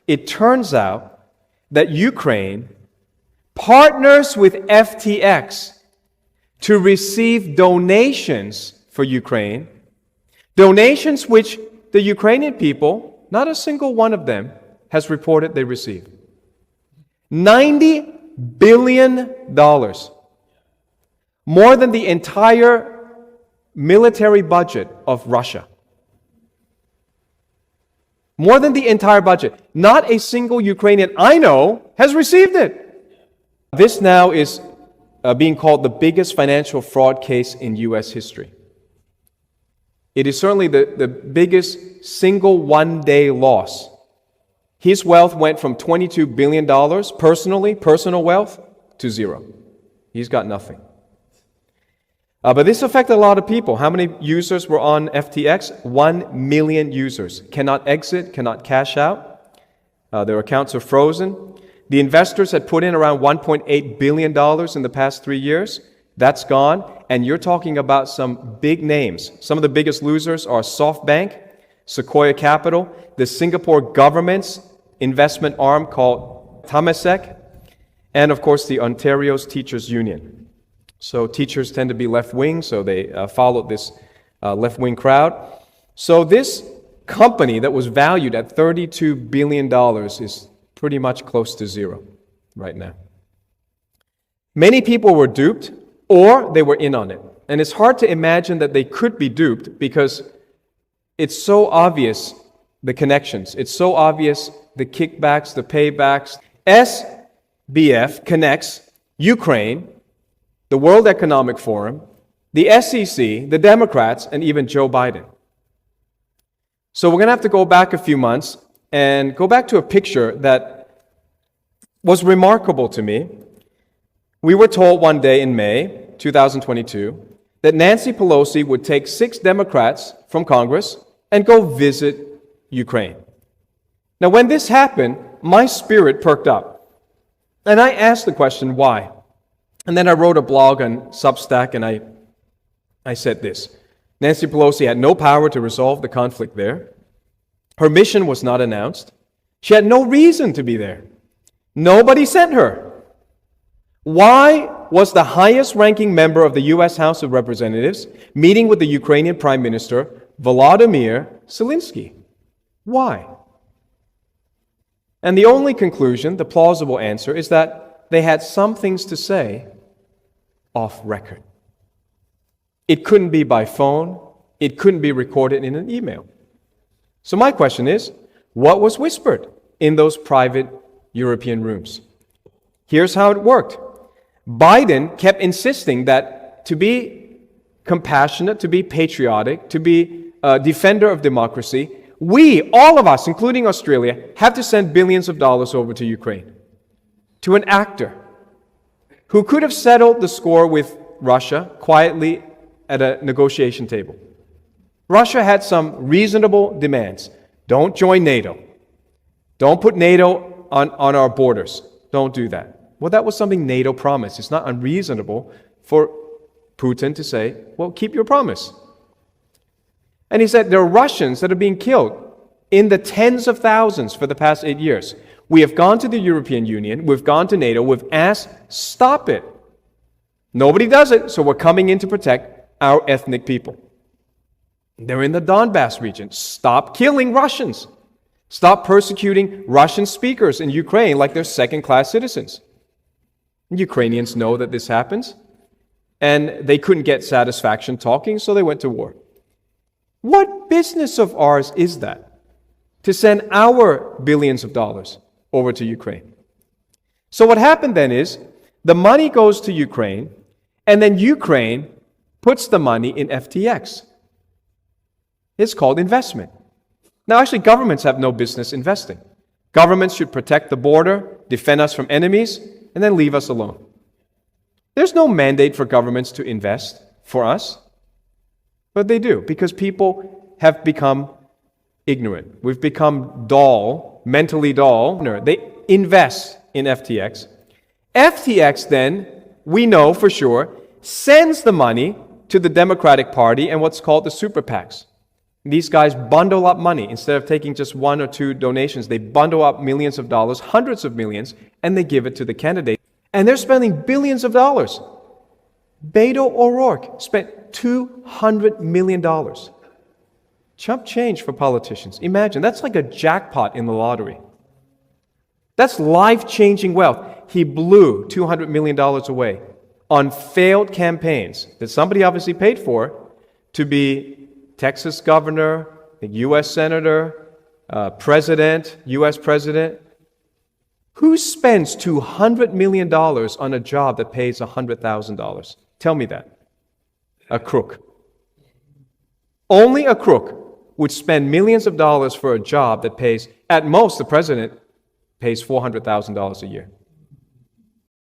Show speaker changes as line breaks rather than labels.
It turns out that Ukraine partners with FTX to receive donations for Ukraine, donations which the Ukrainian people, not a single one of them, has reported they received. $90 billion. More than the entire military budget of Russia. More than the entire budget. Not a single Ukrainian I know has received it. This now is being called the biggest financial fraud case in U.S. history. It is certainly the biggest single one-day loss. His wealth went from $22 billion personal wealth, to zero. He's got nothing. But this affected a lot of people. How many users were on FTX? 1 million users. Cannot exit, cannot cash out. Their accounts are frozen. The investors had put in around $1.8 billion in the past 3 years. That's gone. And you're talking about some big names. Some of the biggest losers are SoftBank, Sequoia Capital, the Singapore government's investment arm called Temasek, and of course the Ontario's Teachers Union. So teachers tend to be left-wing, so they followed this left-wing crowd. So this company that was valued at $32 billion is pretty much close to zero right now. Many people were duped, or they were in on it. And it's hard to imagine that they could be duped because it's so obvious, the connections. It's so obvious, the kickbacks, the paybacks. SBF connects Ukraine, the World Economic Forum, the SEC, the Democrats, and even Joe Biden. So we're going to have to go back a few months and go back to a picture that was remarkable to me. We were told one day in May 2022 that Nancy Pelosi would take 6 Democrats from Congress and go visit Ukraine. Now, when this happened, my spirit perked up. And I asked the question, why? And then I wrote a blog on Substack, and I said this. Nancy Pelosi had no power to resolve the conflict there. Her mission was not announced. She had no reason to be there. Nobody sent her. Why was the highest-ranking member of the U.S. House of Representatives meeting with the Ukrainian Prime Minister, Volodymyr Zelensky? Why? And the only conclusion, the plausible answer, is that they had some things to say off record. It couldn't be by phone. It couldn't be recorded in an email. So my question is, what was whispered in those private European rooms? Here's how it worked. Biden kept insisting that to be compassionate, to be patriotic, to be a defender of democracy, we, all of us, including Australia, have to send billions of dollars over to Ukraine, to an actor who could have settled the score with Russia quietly at a negotiation table. Russia had some reasonable demands. Don't join NATO. Don't put NATO on our borders. Don't do that. Well, that was something NATO promised. It's not unreasonable for Putin to say, well, keep your promise. And he said, there are Russians that are being killed in the tens of thousands for the past 8 years. We have gone to the European Union, we've gone to NATO, we've asked, stop it. Nobody does it, so we're coming in to protect our ethnic people. They're in the Donbass region. Stop killing Russians. Stop persecuting Russian speakers in Ukraine like they're second-class citizens. Ukrainians know that this happens, and they couldn't get satisfaction talking, so they went to war. What business of ours is that, to send our billions of dollars over to Ukraine? So what happened then is, the money goes to Ukraine, and then Ukraine puts the money in FTX. It's called investment. Now, actually, governments have no business investing. Governments should protect the border, defend us from enemies, and then leave us alone. There's no mandate for governments to invest for us, but they do, because people have become ignorant. We've become dull, mentally dull. They invest in FTX. FTX then, we know for sure, sends the money to the Democratic Party and what's called the super PACs. These guys bundle up money. Instead of taking just one or two donations, they bundle up millions of dollars, hundreds of millions, and they give it to the candidate. And they're spending billions of dollars. Beto O'Rourke spent $200 million. Chump change for politicians. Imagine, that's like a jackpot in the lottery. That's life-changing wealth. He blew $200 million away on failed campaigns that somebody obviously paid for to be Texas governor, U.S. senator, president, U.S. president. Who spends $200 million on a job that pays $100,000? Tell me that. A crook. Only a crook would spend millions of dollars for a job that pays, at most, the president pays $400,000 a year.